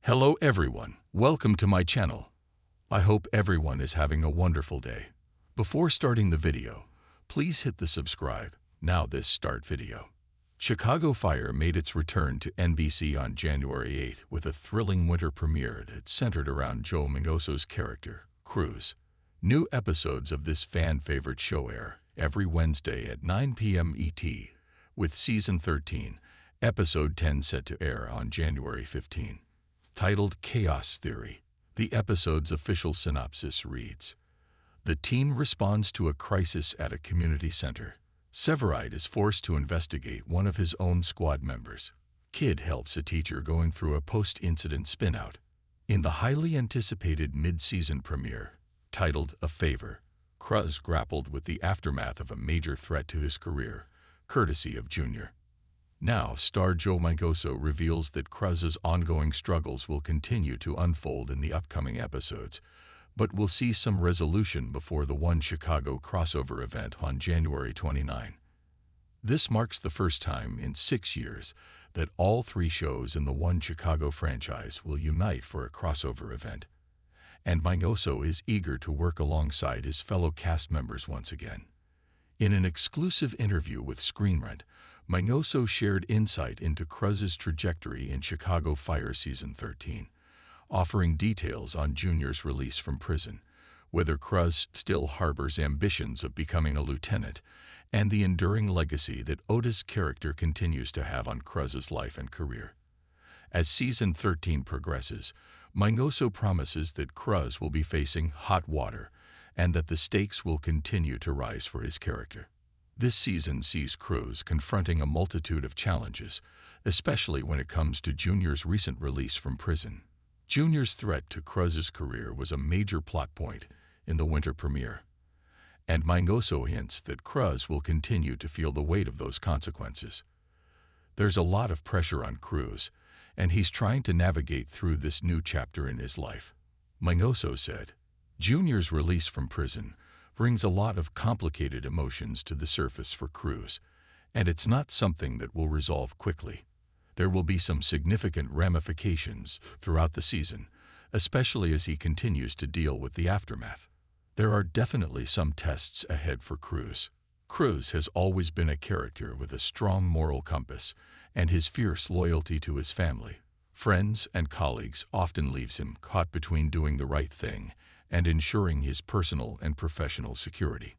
Hello everyone, welcome to my channel. I hope everyone is having a wonderful day. Before starting the video, please hit the subscribe. Now this start video. Chicago Fire made its return to NBC on January 8 with a thrilling winter premiere that centered around Joe Miñoso's character, Cruz. New episodes of this fan-favorite show air every Wednesday at 9 p.m. ET, with Season 13, Episode 10 set to air on January 15. Titled Chaos Theory, the episode's official synopsis reads: the teen responds to a crisis at a community center. Severide is forced to investigate one of his own squad members. Kid helps a teacher going through a post-incident spin-out. In the highly anticipated mid-season premiere, titled A Favor, Cruz grappled with the aftermath of a major threat to his career, courtesy of Junior. Now, star Joe Miñoso reveals that Cruz's ongoing struggles will continue to unfold in the upcoming episodes, but will see some resolution before the One Chicago crossover event on January 29. This marks the first time in 6 years that all 3 shows in the One Chicago franchise will unite for a crossover event, and Miñoso is eager to work alongside his fellow cast members once again. In an exclusive interview with Screen Rant, Miñoso shared insight into Cruz's trajectory in Chicago Fire Season 13, offering details on Junior's release from prison, whether Cruz still harbors ambitions of becoming a lieutenant, and the enduring legacy that Oda's character continues to have on Cruz's life and career. As Season 13 progresses, Miñoso promises that Cruz will be facing hot water and that the stakes will continue to rise for his character. This season sees Cruz confronting a multitude of challenges, especially when it comes to Junior's recent release from prison. Junior's threat to Cruz's career was a major plot point in the winter premiere, and Miñoso hints that Cruz will continue to feel the weight of those consequences. There's a lot of pressure on Cruz, and he's trying to navigate through this new chapter in his life. Miñoso said, "Junior's release from prison brings a lot of complicated emotions to the surface for Cruz, and it's not something that will resolve quickly. There will be some significant ramifications throughout the season, especially as he continues to deal with the aftermath. There are definitely some tests ahead for Cruz. Cruz has always been a character with a strong moral compass, and his fierce loyalty to his family, friends, and colleagues often leaves him caught between doing the right thing and ensuring his personal and professional security.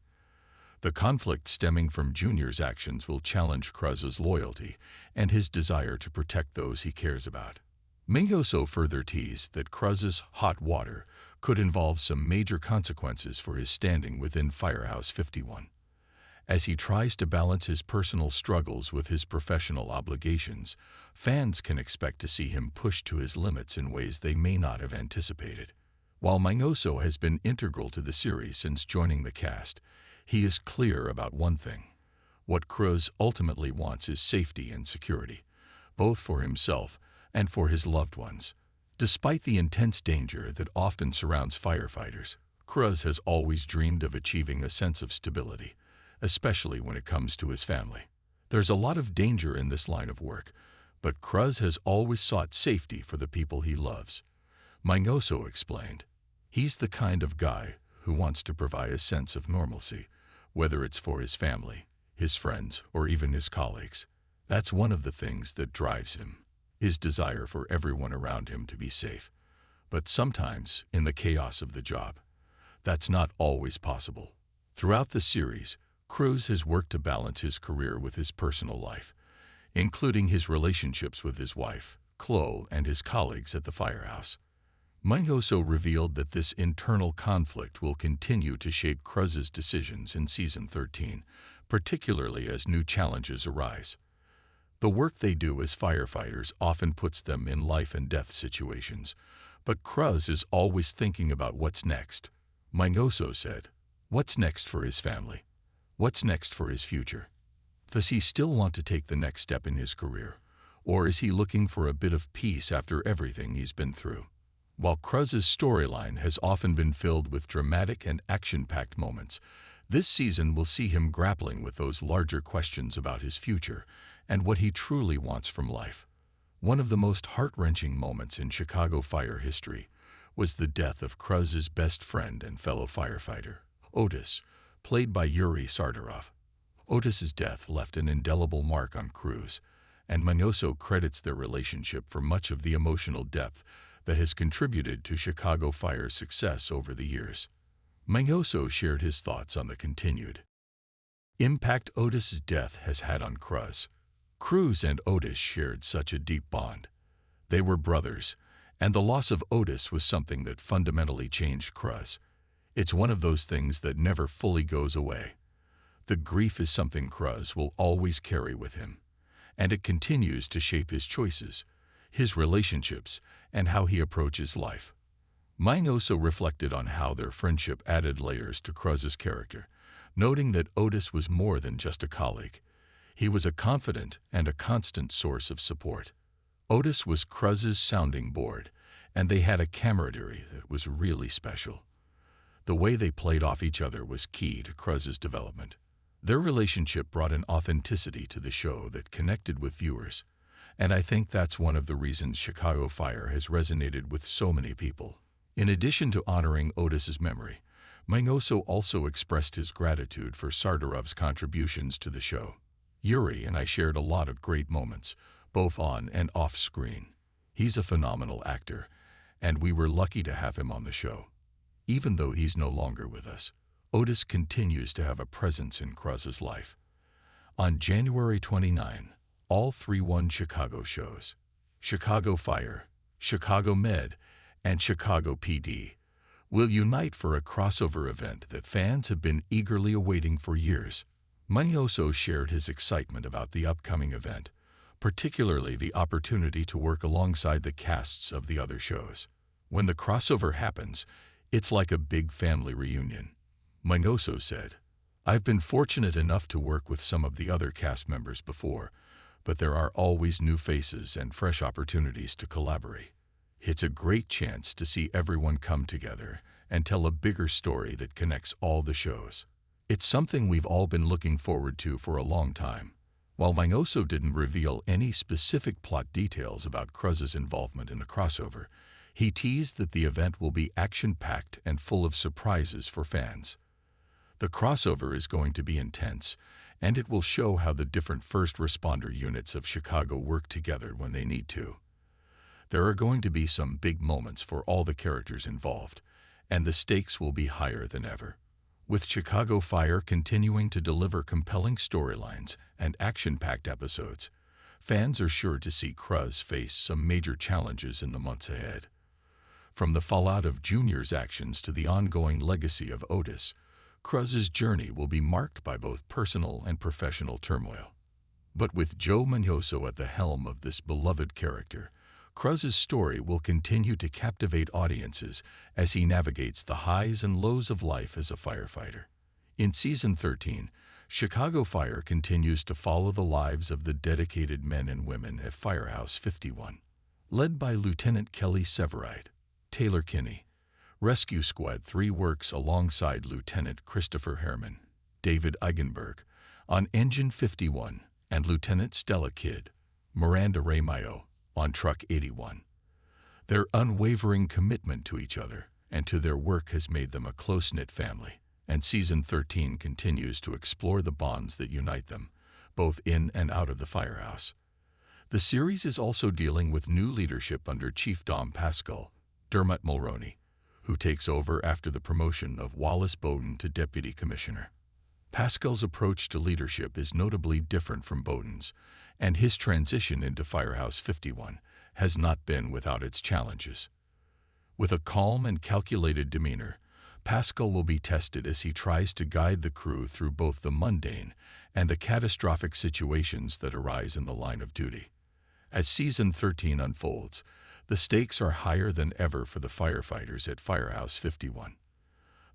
The conflict stemming from Junior's actions will challenge Cruz's loyalty and his desire to protect those he cares about." Miñoso further teased that Cruz's hot water could involve some major consequences for his standing within Firehouse 51. As he tries to balance his personal struggles with his professional obligations, fans can expect to see him pushed to his limits in ways they may not have anticipated. While Miñoso has been integral to the series since joining the cast, he is clear about one thing. What Cruz ultimately wants is safety and security, both for himself and for his loved ones. Despite the intense danger that often surrounds firefighters, Cruz has always dreamed of achieving a sense of stability, especially when it comes to his family. There's a lot of danger in this line of work, but Cruz has always sought safety for the people he loves. Miñoso explained, "He's the kind of guy who wants to provide a sense of normalcy, whether it's for his family, his friends, or even his colleagues. That's one of the things that drives him, his desire for everyone around him to be safe. But sometimes, in the chaos of the job, that's not always possible." Throughout the series, Cruz has worked to balance his career with his personal life, including his relationships with his wife, Chloe, and his colleagues at the firehouse. Miñoso revealed that this internal conflict will continue to shape Cruz's decisions in Season 13, particularly as new challenges arise. The work they do as firefighters often puts them in life-and-death situations, but Cruz is always thinking about what's next. Miñoso said, "What's next for his family? What's next for his future? Does he still want to take the next step in his career, or is he looking for a bit of peace after everything he's been through?" While Cruz's storyline has often been filled with dramatic and action-packed moments, this season will see him grappling with those larger questions about his future and what he truly wants from life. One of the most heart-wrenching moments in Chicago fire history was the death of Cruz's best friend and fellow firefighter, Otis, played by Yuri Sardarov. Otis's death left an indelible mark on Cruz, and Miñoso credits their relationship for much of the emotional depth that has contributed to Chicago Fire's success over the years. Miñoso shared his thoughts on the continued impact Otis's death has had on Cruz. Cruz and Otis shared such a deep bond. They were brothers, and the loss of Otis was something that fundamentally changed Cruz. It's one of those things that never fully goes away. The grief is something Cruz will always carry with him, and it continues to shape his choices, his relationships, and how he approaches life. Miñoso reflected on how their friendship added layers to Cruz's character, noting that Otis was more than just a colleague. He was a confidant and a constant source of support. Otis was Cruz's sounding board, and they had a camaraderie that was really special. The way they played off each other was key to Cruz's development. Their relationship brought an authenticity to the show that connected with viewers, and I think that's one of the reasons Chicago Fire has resonated with so many people. In addition to honoring Otis's memory, Miñoso also expressed his gratitude for Sardarov's contributions to the show. Yuri and I shared a lot of great moments, both on and off screen. He's a phenomenal actor, and we were lucky to have him on the show. Even though he's no longer with us, Otis continues to have a presence in Cruz's life. On January 29, all three won Chicago shows, Chicago Fire, Chicago Med, and Chicago PD, will unite for a crossover event that fans have been eagerly awaiting for years. Miñoso shared his excitement about the upcoming event, particularly the opportunity to work alongside the casts of the other shows. When the crossover happens, it's like a big family reunion. Miñoso said, "I've been fortunate enough to work with some of the other cast members before, but there are always new faces and fresh opportunities to collaborate. It's a great chance to see everyone come together and tell a bigger story that connects all the shows. It's something we've all been looking forward to for a long time." While Miñoso didn't reveal any specific plot details about Cruz's involvement in the crossover, he teased that the event will be action-packed and full of surprises for fans. The crossover is going to be intense, and it will show how the different first responder units of Chicago work together when they need to. There are going to be some big moments for all the characters involved, and the stakes will be higher than ever. With Chicago Fire continuing to deliver compelling storylines and action-packed episodes, fans are sure to see Cruz face some major challenges in the months ahead. From the fallout of Junior's actions to the ongoing legacy of Otis, Cruz's journey will be marked by both personal and professional turmoil. But with Joe Miñoso at the helm of this beloved character, Cruz's story will continue to captivate audiences as he navigates the highs and lows of life as a firefighter. In Season 13, Chicago Fire continues to follow the lives of the dedicated men and women at Firehouse 51. Led by Lieutenant Kelly Severide, Taylor Kinney, Rescue Squad 3 works alongside Lieutenant Christopher Herman, David Eigenberg, on Engine 51, and Lieutenant Stella Kidd, Miranda Ray Mayo, on Truck 81. Their unwavering commitment to each other and to their work has made them a close-knit family, and Season 13 continues to explore the bonds that unite them, both in and out of the firehouse. The series is also dealing with new leadership under Chief Dom Pascal, Dermot Mulroney, who takes over after the promotion of Wallace Bowden to Deputy Commissioner. Pascal's approach to leadership is notably different from Bowden's, and his transition into Firehouse 51 has not been without its challenges. With a calm and calculated demeanor, Pascal will be tested as he tries to guide the crew through both the mundane and the catastrophic situations that arise in the line of duty. As Season 13 unfolds, the stakes are higher than ever for the firefighters at Firehouse 51.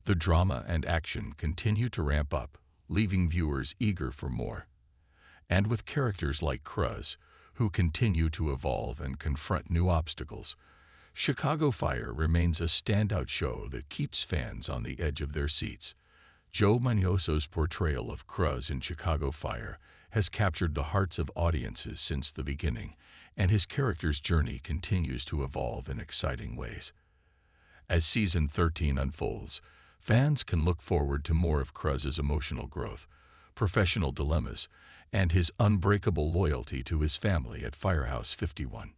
The drama and action continue to ramp up, leaving viewers eager for more. And with characters like Cruz, who continue to evolve and confront new obstacles, Chicago Fire remains a standout show that keeps fans on the edge of their seats. Joe Miñoso's portrayal of Cruz in Chicago Fire has captured the hearts of audiences since the beginning, and his character's journey continues to evolve in exciting ways. As Season 13 unfolds, fans can look forward to more of Cruz's emotional growth, professional dilemmas, and his unbreakable loyalty to his family at Firehouse 51.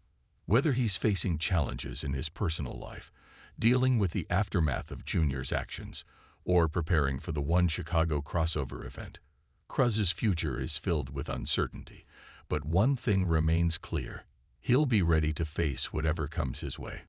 Whether he's facing challenges in his personal life, dealing with the aftermath of Junior's actions, or preparing for the One Chicago crossover event, Cruz's future is filled with uncertainty. But one thing remains clear: he'll be ready to face whatever comes his way.